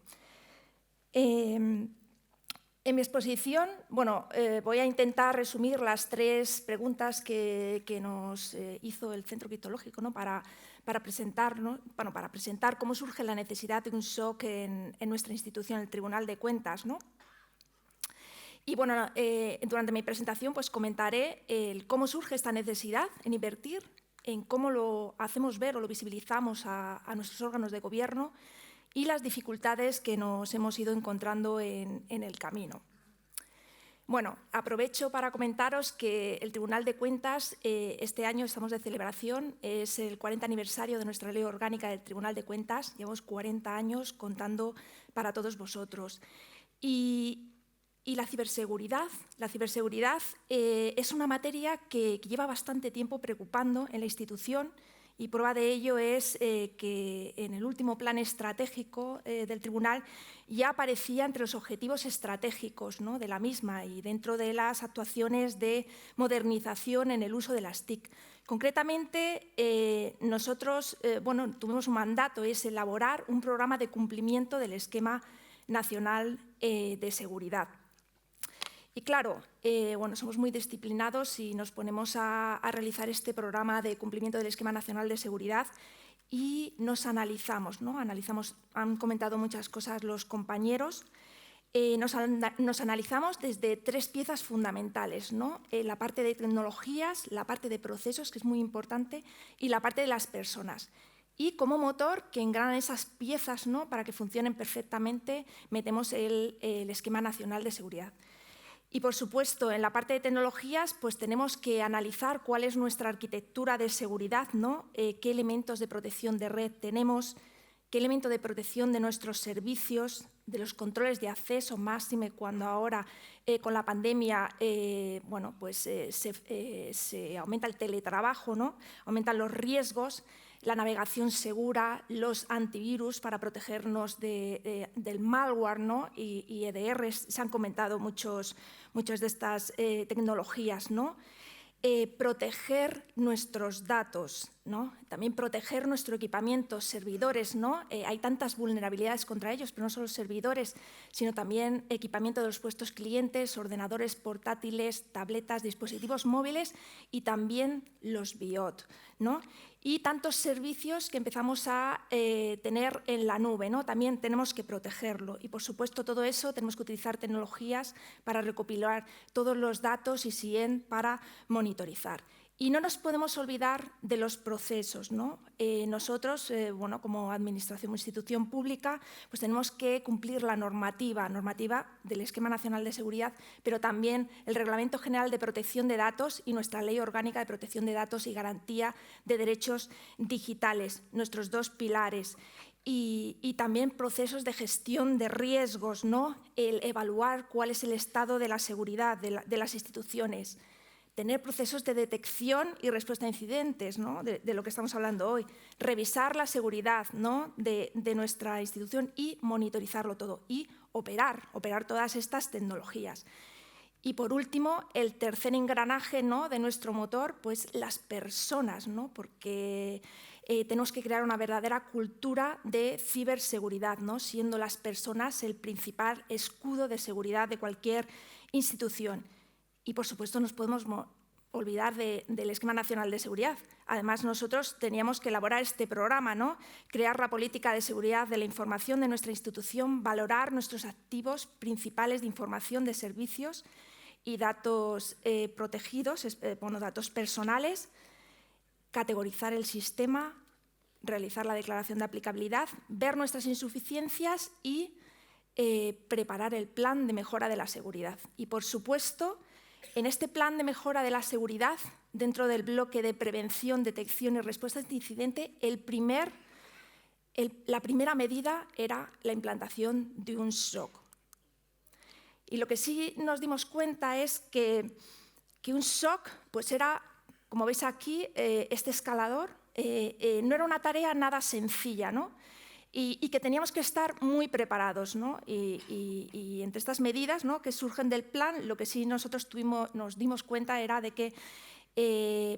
En mi exposición, bueno, voy a intentar resumir las 3 preguntas que nos hizo el Centro Criptológico, ¿no?, para presentar cómo surge la necesidad de un SOC en nuestra institución, el Tribunal de Cuentas, ¿no? Y bueno, durante mi presentación pues comentaré cómo surge esta necesidad en invertir, en cómo lo hacemos ver o lo visibilizamos a nuestros órganos de gobierno y las dificultades que nos hemos ido encontrando en el camino. Bueno, aprovecho para comentaros que el Tribunal de Cuentas, este año estamos de celebración, es el 40 aniversario de nuestra Ley Orgánica del Tribunal de Cuentas, llevamos 40 años contando para todos vosotros. Y la ciberseguridad es una materia que lleva bastante tiempo preocupando en la institución. Y prueba de ello es que en el último plan estratégico del Tribunal ya aparecía entre los objetivos estratégicos, ¿no?, de la misma y dentro de las actuaciones de modernización en el uso de las TIC. Concretamente, nosotros tuvimos un mandato, es elaborar un programa de cumplimiento del Esquema Nacional de Seguridad. Y claro, somos muy disciplinados y nos ponemos a realizar este programa de cumplimiento del Esquema Nacional de Seguridad y nos analizamos, ¿no? Han comentado muchas cosas los compañeros. Nos analizamos desde 3 piezas fundamentales, ¿no? La parte de tecnologías, la parte de procesos, que es muy importante, y la parte de las personas. Y como motor que engranan esas piezas, ¿no?, para que funcionen perfectamente, metemos el Esquema Nacional de Seguridad. Y, por supuesto, en la parte de tecnologías pues tenemos que analizar cuál es nuestra arquitectura de seguridad, ¿no? Qué elementos de protección de red tenemos, qué elemento de protección de nuestros servicios, de los controles de acceso, máxime cuando ahora con la pandemia se aumenta el teletrabajo, ¿no?, aumentan los riesgos, la navegación segura, los antivirus para protegernos del malware, ¿no?, y EDRs. Se han comentado muchas de estas tecnologías, ¿no? Proteger nuestros datos, ¿no? También proteger nuestro equipamiento, servidores, ¿no? Hay tantas vulnerabilidades contra ellos, pero no solo servidores, sino también equipamiento de los puestos clientes, ordenadores portátiles, tabletas, dispositivos móviles y también los BIOT, ¿no? Y tantos servicios que empezamos a tener en la nube, ¿no? También tenemos que protegerlo. Y, por supuesto, todo eso tenemos que utilizar tecnologías para recopilar todos los datos y SIEM para monitorizar. Y no nos podemos olvidar de los procesos, ¿no? Nosotros, como administración o institución pública, pues tenemos que cumplir la normativa del Esquema Nacional de Seguridad, pero también el Reglamento General de Protección de Datos y nuestra Ley Orgánica de Protección de Datos y Garantía de Derechos Digitales, nuestros 2 pilares. y también procesos de gestión de riesgos, ¿no? El evaluar cuál es el estado de la seguridad de las instituciones, tener procesos de detección y respuesta a incidentes, ¿no? de lo que estamos hablando hoy, revisar la seguridad, ¿no? de nuestra institución y monitorizarlo todo y operar todas estas tecnologías. Y por último, el tercer engranaje, ¿no? de nuestro motor, pues las personas, ¿no? porque tenemos que crear una verdadera cultura de ciberseguridad, ¿no? siendo las personas el principal escudo de seguridad de cualquier institución. Y, por supuesto, nos podemos olvidar del Esquema Nacional de Seguridad. Además, nosotros teníamos que elaborar este programa, ¿no? crear la política de seguridad de la información de nuestra institución, valorar nuestros activos principales de información de servicios y datos protegidos, datos personales, categorizar el sistema, realizar la declaración de aplicabilidad, ver nuestras insuficiencias y preparar el plan de mejora de la seguridad. Y, por supuesto, en este plan de mejora de la seguridad, dentro del bloque de prevención, detección y respuesta a este incidente, la primera medida era la implantación de un SOC. Y lo que sí nos dimos cuenta es que un SOC pues era, como veis aquí, este escalador, no era una tarea nada sencilla, ¿no? Y que teníamos que estar muy preparados, ¿no? Y entre estas medidas, ¿no? que surgen del plan, lo que sí nosotros nos dimos cuenta era de que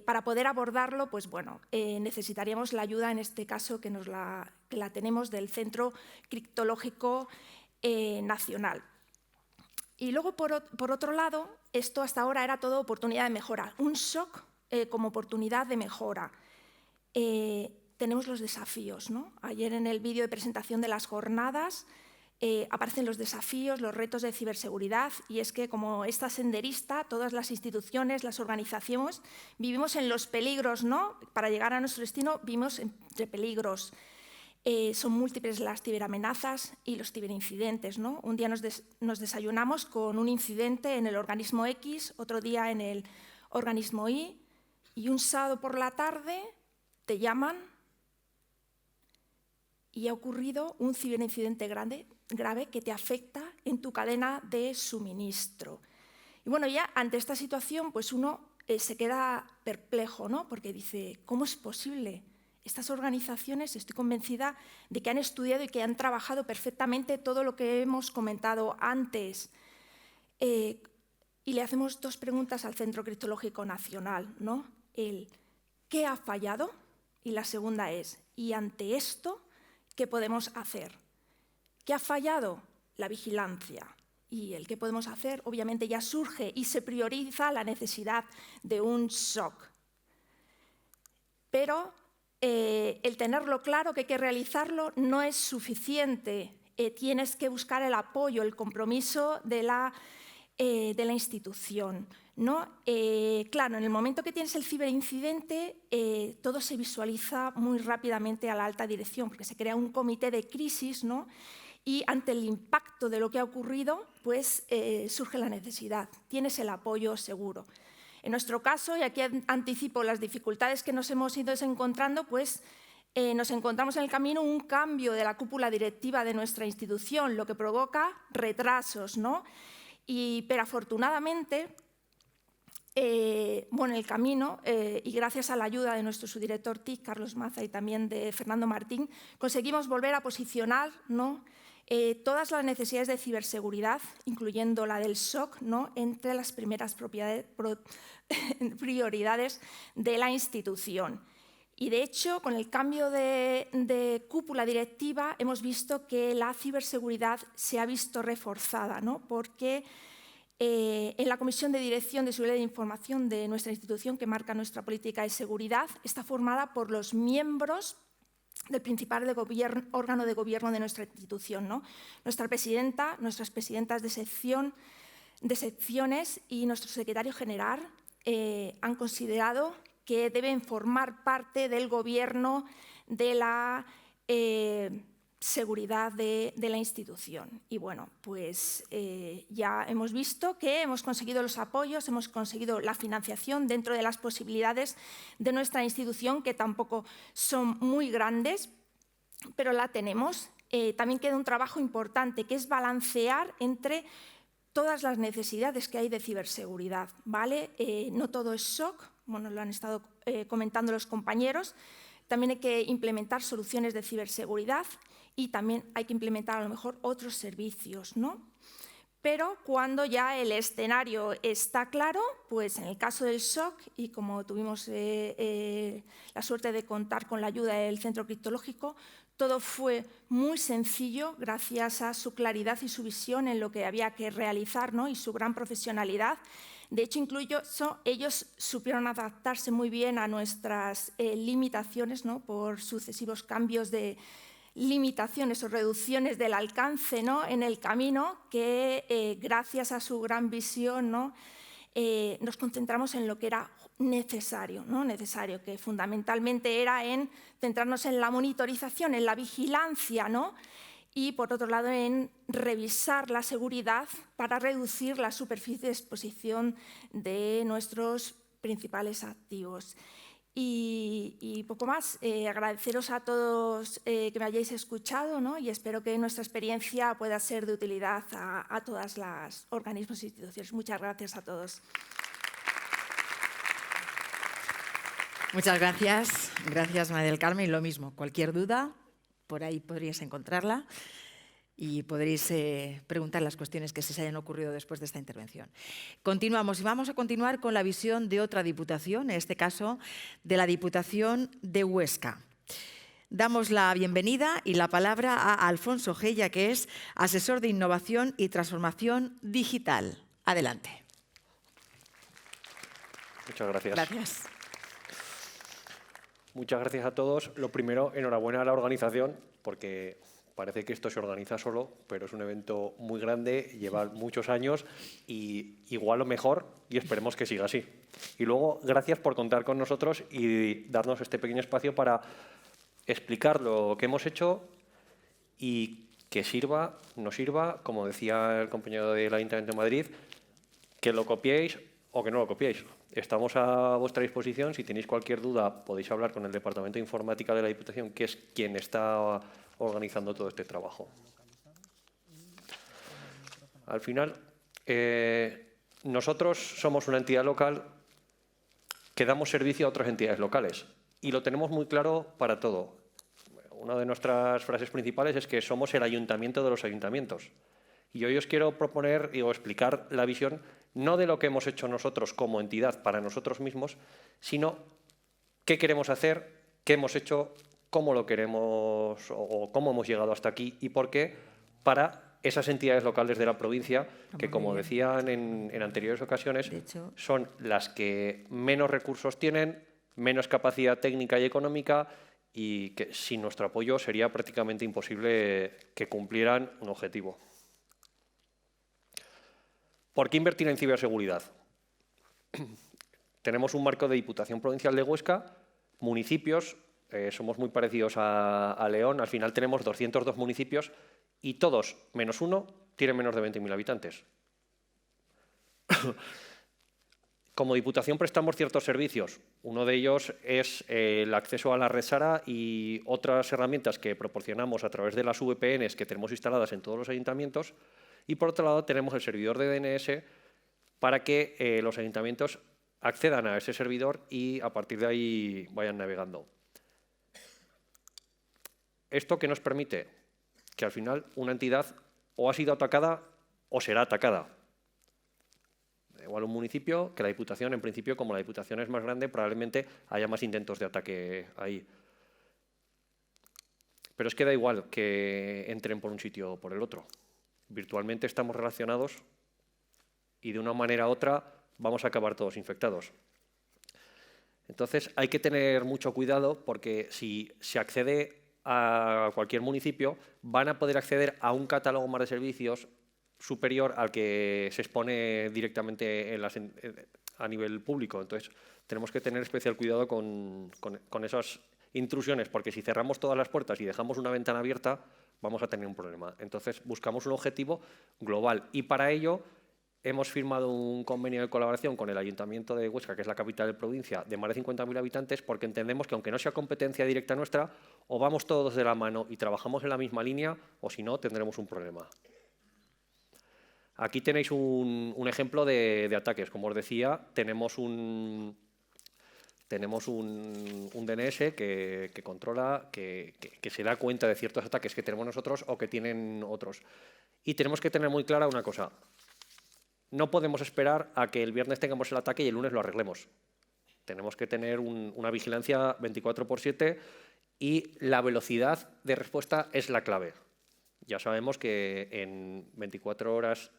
para poder abordarlo, pues bueno, necesitaríamos la ayuda, en este caso, que la tenemos del Centro Criptológico Nacional. Y luego, por otro lado, esto hasta ahora era todo oportunidad de mejora. Un SOC como oportunidad de mejora. Tenemos los desafíos, ¿no? Ayer en el vídeo de presentación de las jornadas aparecen los desafíos, los retos de ciberseguridad, y es que, como esta senderista, todas las instituciones, las organizaciones, vivimos en los peligros, ¿no? Para llegar a nuestro destino vivimos entre peligros. Son múltiples las ciberamenazas y los ciberincidentes, ¿no? Un día nos desayunamos con un incidente en el organismo X, otro día en el organismo Y, y un sábado por la tarde te llaman y ha ocurrido un ciberincidente grave que te afecta en tu cadena de suministro. Y bueno, ya ante esta situación, pues uno se queda perplejo, ¿no? Porque dice, ¿cómo es posible? Estas organizaciones, estoy convencida de que han estudiado y que han trabajado perfectamente todo lo que hemos comentado antes. Y le hacemos dos preguntas al Centro Criptológico Nacional, ¿no? ¿Qué ha fallado? Y la segunda es, ¿y ante esto qué podemos hacer? ¿Qué ha fallado? La vigilancia. Y el qué podemos hacer, obviamente, ya surge y se prioriza la necesidad de un SOC. Pero el tenerlo claro, que hay que realizarlo, no es suficiente. Tienes que buscar el apoyo, el compromiso de la institución, ¿no? Claro, en el momento que tienes el ciberincidente, todo se visualiza muy rápidamente a la alta dirección, porque se crea un comité de crisis, ¿no? Y ante el impacto de lo que ha ocurrido, pues surge la necesidad. Tienes el apoyo seguro. En nuestro caso, y aquí anticipo las dificultades que nos hemos ido encontrando, pues nos encontramos en el camino un cambio de la cúpula directiva de nuestra institución, lo que provoca retrasos, ¿no? Pero afortunadamente, en el camino, y gracias a la ayuda de nuestro subdirector TIC, Carlos Maza, y también de Fernando Martín, conseguimos volver a posicionar, ¿no? Todas las necesidades de ciberseguridad, incluyendo la del SOC, ¿no? entre las primeras prioridades de la institución. Y, de hecho, con el cambio de cúpula directiva hemos visto que la ciberseguridad se ha visto reforzada, ¿no? Porque en la Comisión de Dirección de Seguridad de Información de nuestra institución, que marca nuestra política de seguridad, está formada por los miembros del principal órgano de gobierno de nuestra institución, ¿no? Nuestra presidenta, nuestras presidentas de secciones y nuestro secretario general han considerado que deben formar parte del gobierno de la seguridad de la institución. Y bueno, pues ya hemos visto que hemos conseguido los apoyos, hemos conseguido la financiación dentro de las posibilidades de nuestra institución, que tampoco son muy grandes, pero la tenemos. También queda un trabajo importante, que es balancear entre todas las necesidades que hay de ciberseguridad, ¿vale? No todo es SOC, bueno, lo han estado comentando los compañeros. También hay que implementar soluciones de ciberseguridad y también hay que implementar a lo mejor otros servicios, ¿no? Pero cuando ya el escenario está claro, pues en el caso del SOC, y como tuvimos la suerte de contar con la ayuda del Centro Criptológico, todo fue muy sencillo gracias a su claridad y su visión en lo que había que realizar, ¿no? Y su gran profesionalidad. De hecho, incluso ellos supieron adaptarse muy bien a nuestras limitaciones, ¿no? Por sucesivos cambios de limitaciones o reducciones del alcance, ¿no? En el camino, que gracias a su gran visión, ¿no? Nos concentramos en lo que era necesario, ¿no? Necesario, que fundamentalmente era en centrarnos en la monitorización, en la vigilancia, ¿no? Y, por otro lado, en revisar la seguridad para reducir la superficie de exposición de nuestros principales activos. Y poco más, agradeceros a todos que me hayáis escuchado, ¿no? Y espero que nuestra experiencia pueda ser de utilidad a todos los organismos e instituciones. Muchas gracias a todos. Muchas gracias. Gracias, María del Carmen. Y lo mismo, cualquier duda, por ahí podríais encontrarla y podréis preguntar las cuestiones que se os hayan ocurrido después de esta intervención. Continuamos y vamos a continuar con la visión de otra diputación, en este caso de la Diputación de Huesca. Damos la bienvenida y la palabra a Alfonso Gella, que es asesor de Innovación y Transformación Digital. Adelante. Muchas gracias. Gracias. Muchas gracias a todos. Lo primero, enhorabuena a la organización, porque parece que esto se organiza solo, pero es un evento muy grande, lleva muchos años y igual lo mejor, y esperemos que siga así. Y luego, gracias por contar con nosotros y darnos este pequeño espacio para explicar lo que hemos hecho y que sirva, nos sirva, como decía el compañero del Ayuntamiento de Madrid, que lo copiéis o que no lo copiéis. Estamos a vuestra disposición. Si tenéis cualquier duda, podéis hablar con el Departamento de Informática de la Diputación, que es quien está organizando todo este trabajo. Al final, nosotros somos una entidad local que damos servicio a otras entidades locales y lo tenemos muy claro para todo. Una de nuestras frases principales es que somos el ayuntamiento de los ayuntamientos. Y hoy os quiero proponer o explicar la visión no de lo que hemos hecho nosotros como entidad para nosotros mismos, sino qué queremos hacer, qué hemos hecho, cómo lo queremos o cómo hemos llegado hasta aquí y por qué para esas entidades locales de la provincia que, como decían en anteriores ocasiones, son las que menos recursos tienen, menos capacidad técnica y económica y que sin nuestro apoyo sería prácticamente imposible que cumplieran un objetivo. ¿Por qué invertir en ciberseguridad? Tenemos un marco de Diputación Provincial de Huesca, municipios, somos muy parecidos a León, al final tenemos 202 municipios y todos, menos uno, tienen menos de 20.000 habitantes. Como Diputación prestamos ciertos servicios. Uno de ellos es el acceso a la red SARA y otras herramientas que proporcionamos a través de las VPNs que tenemos instaladas en todos los ayuntamientos. Y por otro lado tenemos el servidor de DNS para que los ayuntamientos accedan a ese servidor y a partir de ahí vayan navegando. ¿Esto qué nos permite? Que al final una entidad o ha sido atacada o será atacada. Igual un municipio que la Diputación, en principio, como la Diputación es más grande, probablemente haya más intentos de ataque ahí. Pero es que da igual que entren por un sitio o por el otro. Virtualmente estamos relacionados y de una manera u otra vamos a acabar todos infectados. Entonces hay que tener mucho cuidado porque si se accede a cualquier municipio van a poder acceder a un catálogo más de servicios superior al que se expone directamente a nivel público. Entonces tenemos que tener especial cuidado con esas intrusiones porque si cerramos todas las puertas y dejamos una ventana abierta vamos a tener un problema. Entonces, buscamos un objetivo global y para ello hemos firmado un convenio de colaboración con el Ayuntamiento de Huesca, que es la capital de provincia, de más de 50.000 habitantes, porque entendemos que aunque no sea competencia directa nuestra, o vamos todos de la mano y trabajamos en la misma línea, o si no, tendremos un problema. Aquí tenéis un ejemplo de ataques. Como os decía, tenemos un DNS que controla, que se da cuenta de ciertos ataques que tenemos nosotros o que tienen otros. Y tenemos que tener muy clara una cosa. No podemos esperar a que el viernes tengamos el ataque y el lunes lo arreglemos. Tenemos que tener una vigilancia 24/7 y la velocidad de respuesta es la clave. Ya sabemos que en 24 horas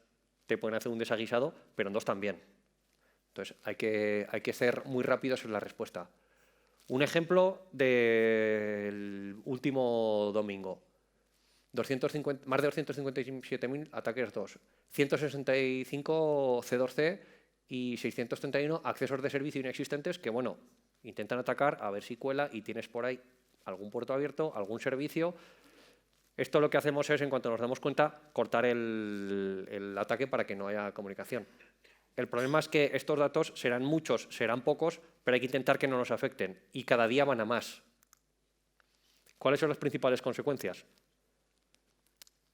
te pueden hacer un desaguisado, pero en 2 también. Entonces hay que ser muy rápidos en la respuesta. Un ejemplo del último domingo. Más de 257.000 ataques 2, 165 C2C y 631 accesos de servicio inexistentes que, bueno, intentan atacar a ver si cuela y tienes por ahí algún puerto abierto, algún servicio. Esto lo que hacemos es, en cuanto nos damos cuenta, cortar el ataque para que no haya comunicación. El problema es que estos datos serán muchos, serán pocos, pero hay que intentar que no nos afecten y cada día van a más. ¿Cuáles son las principales consecuencias?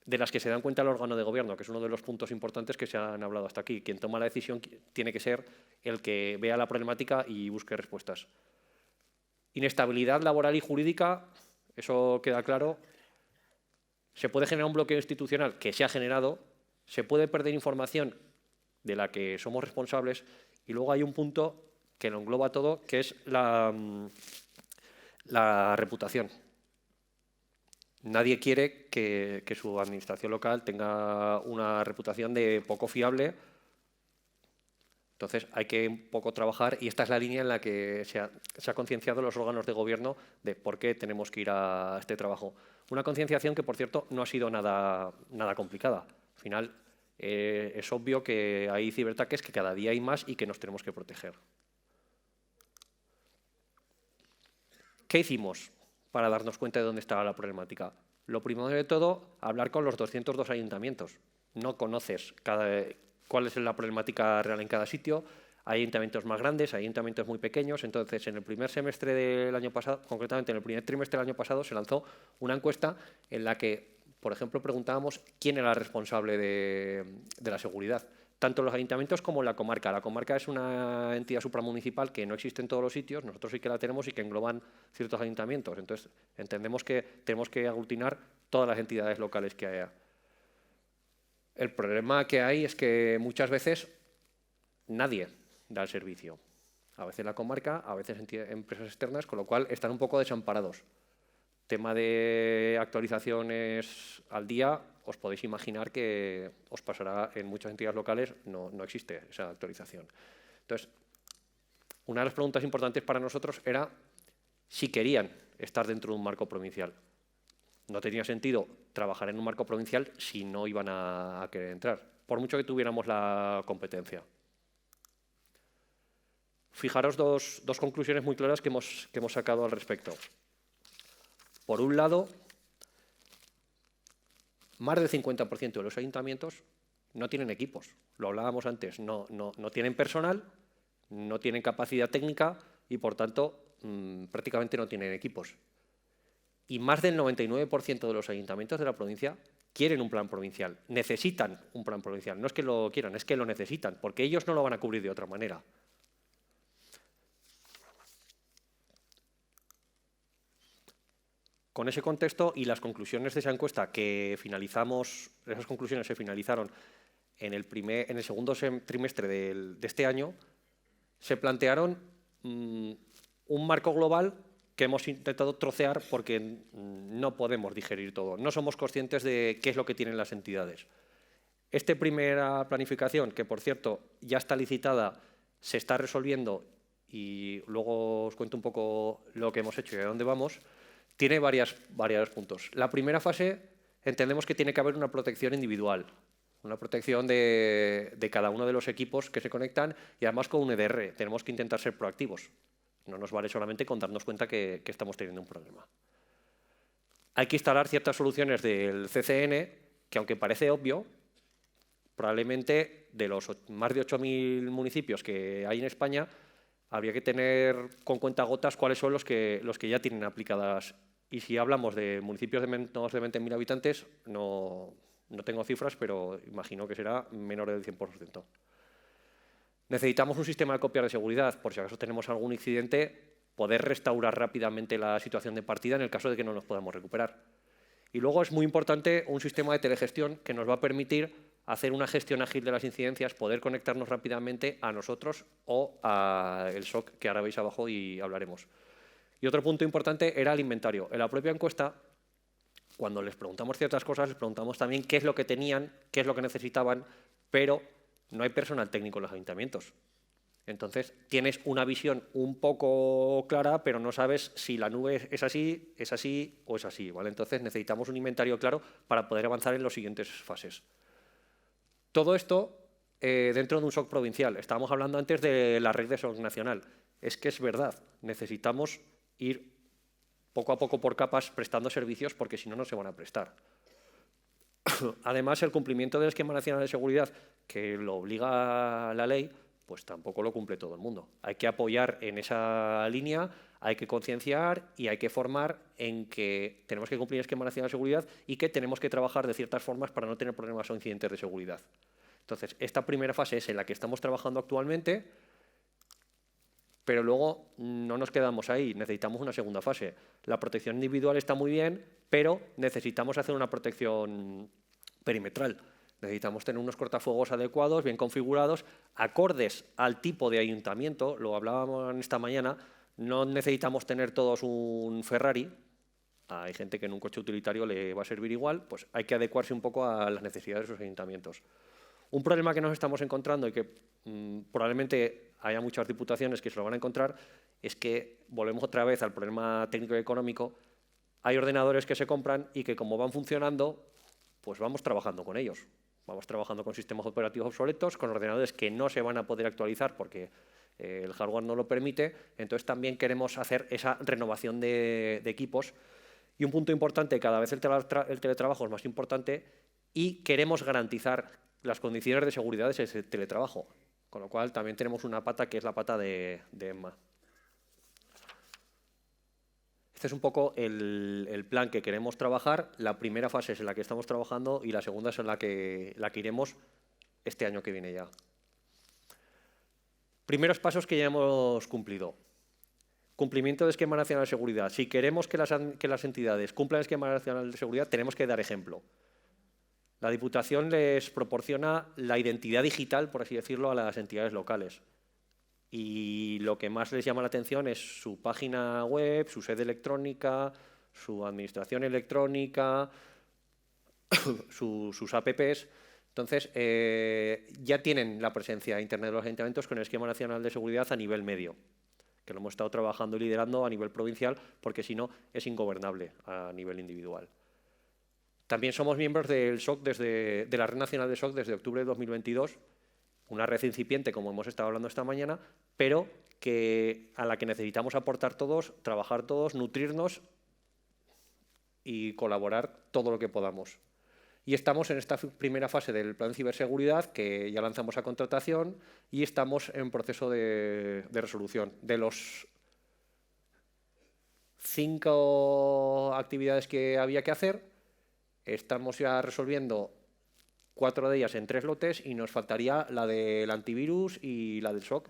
De las que se dan cuenta el órgano de gobierno, que es uno de los puntos importantes que se han hablado hasta aquí. Quien toma la decisión tiene que ser el que vea la problemática y busque respuestas. Inestabilidad laboral y jurídica, eso queda claro. Se puede generar un bloqueo institucional que se ha generado, se puede perder información de la que somos responsables y luego hay un punto que lo engloba todo, que es la reputación. Nadie quiere que su administración local tenga una reputación de poco fiable. Entonces hay que un poco trabajar y esta es la línea en la que se ha concienciado los órganos de gobierno de por qué tenemos que ir a este trabajo. Una concienciación que, por cierto, no ha sido nada complicada. Al final es obvio que hay ciberataques, que cada día hay más y que nos tenemos que proteger. ¿Qué hicimos para darnos cuenta de dónde estaba la problemática? Lo primero de todo, hablar con los 202 ayuntamientos. No conoces cuál es la problemática real en cada sitio. Hay ayuntamientos más grandes, hay ayuntamientos muy pequeños. Entonces, en el primer semestre del año pasado, concretamente en el primer trimestre del año pasado, se lanzó una encuesta en la que, por ejemplo, preguntábamos quién era el responsable de la seguridad. Tanto los ayuntamientos como la comarca. La comarca es una entidad supramunicipal que no existe en todos los sitios, nosotros sí que la tenemos y que engloban ciertos ayuntamientos. Entonces, entendemos que tenemos que aglutinar todas las entidades locales que haya. El problema que hay es que muchas veces nadie da el servicio. A veces la comarca, a veces empresas externas, con lo cual están un poco desamparados. Tema de actualizaciones al día, os podéis imaginar que os pasará en muchas entidades locales, no existe esa actualización. Entonces, una de las preguntas importantes para nosotros era si querían estar dentro de un marco provincial. No tenía sentido trabajar en un marco provincial si no iban a querer entrar, por mucho que tuviéramos la competencia. Fijaros dos conclusiones muy claras que hemos sacado al respecto. Por un lado, más del 50% de los ayuntamientos no tienen equipos. Lo hablábamos antes, no tienen personal, no tienen capacidad técnica y, por tanto, prácticamente no tienen equipos. Y más del 99% de los ayuntamientos de la provincia quieren un plan provincial, necesitan un plan provincial. No es que lo quieran, es que lo necesitan, porque ellos no lo van a cubrir de otra manera. Con ese contexto y las conclusiones de esa encuesta que finalizamos, esas conclusiones se finalizaron en el segundo trimestre de este año, se plantearon un marco global que hemos intentado trocear porque no podemos digerir todo. No somos conscientes de qué es lo que tienen las entidades. Esta primera planificación, que por cierto ya está licitada, se está resolviendo y luego os cuento un poco lo que hemos hecho y a dónde vamos, tiene varios puntos. La primera fase entendemos que tiene que haber una protección individual, una protección de cada uno de los equipos que se conectan y además con un EDR. Tenemos que intentar ser proactivos. No nos vale solamente con darnos cuenta que estamos teniendo un problema. Hay que instalar ciertas soluciones del CCN que, aunque parece obvio, probablemente de los más de 8.000 municipios que hay en España, habría que tener con cuentagotas cuáles son los que ya tienen aplicadas. Y si hablamos de municipios de menos de 20.000 habitantes, no tengo cifras, pero imagino que será menor del 100%. Necesitamos un sistema de copias de seguridad, por si acaso tenemos algún incidente, poder restaurar rápidamente la situación de partida en el caso de que no nos podamos recuperar. Y luego es muy importante un sistema de telegestión que nos va a permitir hacer una gestión ágil de las incidencias, poder conectarnos rápidamente a nosotros o al SOC, que ahora veis abajo y hablaremos. Y otro punto importante era el inventario. En la propia encuesta, cuando les preguntamos ciertas cosas, les preguntamos también qué es lo que tenían, qué es lo que necesitaban, pero no hay personal técnico en los ayuntamientos. Entonces, tienes una visión un poco clara, pero no sabes si la nube es así o es así, ¿vale? Entonces, necesitamos un inventario claro para poder avanzar en las siguientes fases. Todo esto dentro de un SOC provincial. Estábamos hablando antes de la red de SOC nacional. Es que es verdad, necesitamos ir poco a poco por capas prestando servicios porque si no, no se van a prestar. Además, el cumplimiento del Esquema Nacional de Seguridad, que lo obliga la ley, pues tampoco lo cumple todo el mundo. Hay que apoyar en esa línea, hay que concienciar y hay que formar en que tenemos que cumplir el Esquema Nacional de Seguridad y que tenemos que trabajar de ciertas formas para no tener problemas o incidentes de seguridad. Entonces, esta primera fase es en la que estamos trabajando actualmente, pero luego no nos quedamos ahí, necesitamos una segunda fase. La protección individual está muy bien, pero necesitamos hacer una protección perimetral. Necesitamos tener unos cortafuegos adecuados, bien configurados, acordes al tipo de ayuntamiento. Lo hablábamos esta mañana, no necesitamos tener todos un Ferrari. Hay gente que en un coche utilitario le va a servir igual, pues hay que adecuarse un poco a las necesidades de esos ayuntamientos. Un problema que nos estamos encontrando y que probablemente haya muchas diputaciones que se lo van a encontrar es que volvemos otra vez al problema técnico y económico. Hay ordenadores que se compran y que como van funcionando, pues vamos trabajando con ellos. Vamos trabajando con sistemas operativos obsoletos, con ordenadores que no se van a poder actualizar porque el hardware no lo permite. Entonces también queremos hacer esa renovación de equipos. Y un punto importante, cada vez el teletrabajo es más importante y queremos garantizar las condiciones de seguridad de ese teletrabajo. Con lo cual también tenemos una pata que es la pata de EMMA. Este es un poco el plan que queremos trabajar. La primera fase es en la que estamos trabajando y la segunda es en la que iremos este año que viene ya. Primeros pasos que ya hemos cumplido. Cumplimiento del Esquema Nacional de Seguridad. Si queremos que las entidades cumplan el Esquema Nacional de Seguridad, tenemos que dar ejemplo. La Diputación les proporciona la identidad digital, por así decirlo, a las entidades locales. Y lo que más les llama la atención es su página web, su sede electrónica, su administración electrónica, sus apps. Entonces, ya tienen la presencia de Internet de los ayuntamientos con el Esquema Nacional de Seguridad a nivel medio, que lo hemos estado trabajando y liderando a nivel provincial, porque si no es ingobernable a nivel individual. También somos miembros del SOC de la Red Nacional de SOC desde octubre de 2022, una red incipiente, como hemos estado hablando esta mañana, pero a la que necesitamos aportar todos, trabajar todos, nutrirnos y colaborar todo lo que podamos. Y estamos en esta primera fase del plan de ciberseguridad, que ya lanzamos a contratación y estamos en proceso de resolución. De los 5 actividades que había que hacer, estamos ya resolviendo 4 de ellas en 3 lotes y nos faltaría la del antivirus y la del SOC,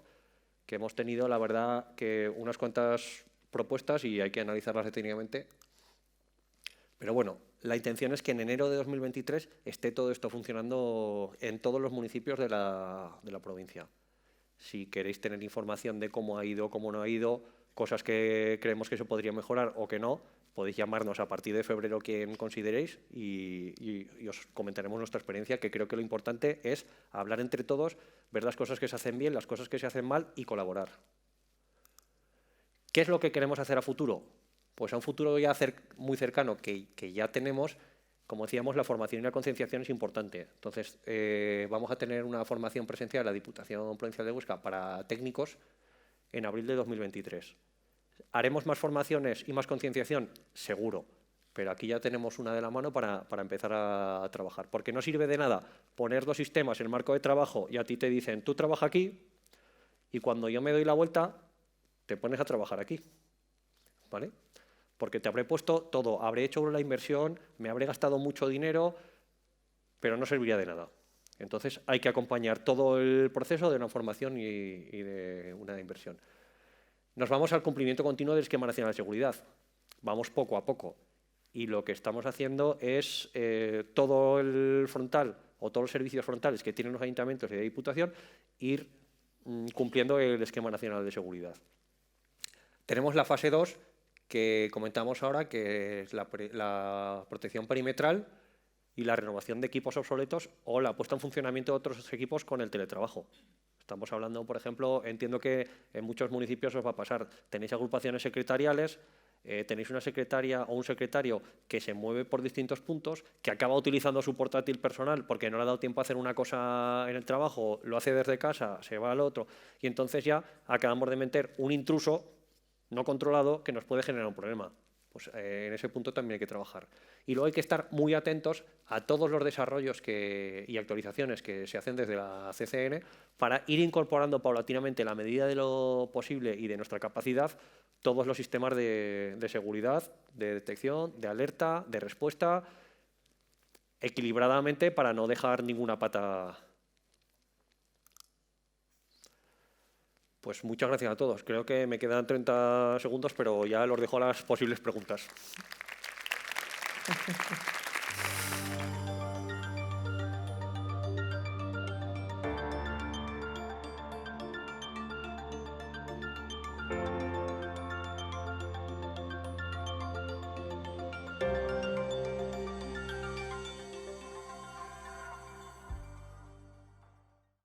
que hemos tenido, la verdad, que unas cuantas propuestas y hay que analizarlas detenidamente. Pero bueno, la intención es que en enero de 2023 esté todo esto funcionando en todos los municipios de la provincia. Si queréis tener información de cómo ha ido, cómo no ha ido, cosas que creemos que se podría mejorar o que no, podéis llamarnos a partir de febrero quien consideréis y os comentaremos nuestra experiencia, que creo que lo importante es hablar entre todos, ver las cosas que se hacen bien, las cosas que se hacen mal y colaborar. ¿Qué es lo que queremos hacer a futuro? Pues a un futuro ya muy cercano que ya tenemos, como decíamos, la formación y la concienciación es importante. Entonces, vamos a tener una formación presencial en la Diputación Provincial de Huesca para técnicos en abril de 2023. ¿Haremos más formaciones y más concienciación? Seguro. Pero aquí ya tenemos una de la mano para empezar a trabajar. Porque no sirve de nada poner 2 sistemas en el marco de trabajo y a ti te dicen, tú trabaja aquí, y cuando yo me doy la vuelta, te pones a trabajar aquí. ¿Vale? Porque te habré puesto todo, habré hecho la inversión, me habré gastado mucho dinero, pero no serviría de nada. Entonces hay que acompañar todo el proceso de una formación y de una inversión. Nos vamos al cumplimiento continuo del Esquema Nacional de Seguridad. Vamos poco a poco. Y lo que estamos haciendo es todo el frontal o todos los servicios frontales que tienen los ayuntamientos y de Diputación ir cumpliendo el Esquema Nacional de Seguridad. Tenemos la fase 2 que comentamos ahora, que es la protección perimetral y la renovación de equipos obsoletos o la puesta en funcionamiento de otros equipos con el teletrabajo. Estamos hablando, por ejemplo, entiendo que en muchos municipios os va a pasar, tenéis agrupaciones secretariales, tenéis una secretaria o un secretario que se mueve por distintos puntos, que acaba utilizando su portátil personal porque no le ha dado tiempo a hacer una cosa en el trabajo, lo hace desde casa, se va al otro, y entonces ya acabamos de meter un intruso no controlado que nos puede generar un problema. Pues en ese punto también hay que trabajar. Y luego hay que estar muy atentos a todos los desarrollos y actualizaciones que se hacen desde la CCN para ir incorporando paulatinamente, en la medida de lo posible y de nuestra capacidad, todos los sistemas de seguridad, de detección, de alerta, de respuesta, equilibradamente para no dejar ninguna pata. Pues muchas gracias a todos. Creo que me quedan 30 segundos, pero ya los dejo a las posibles preguntas.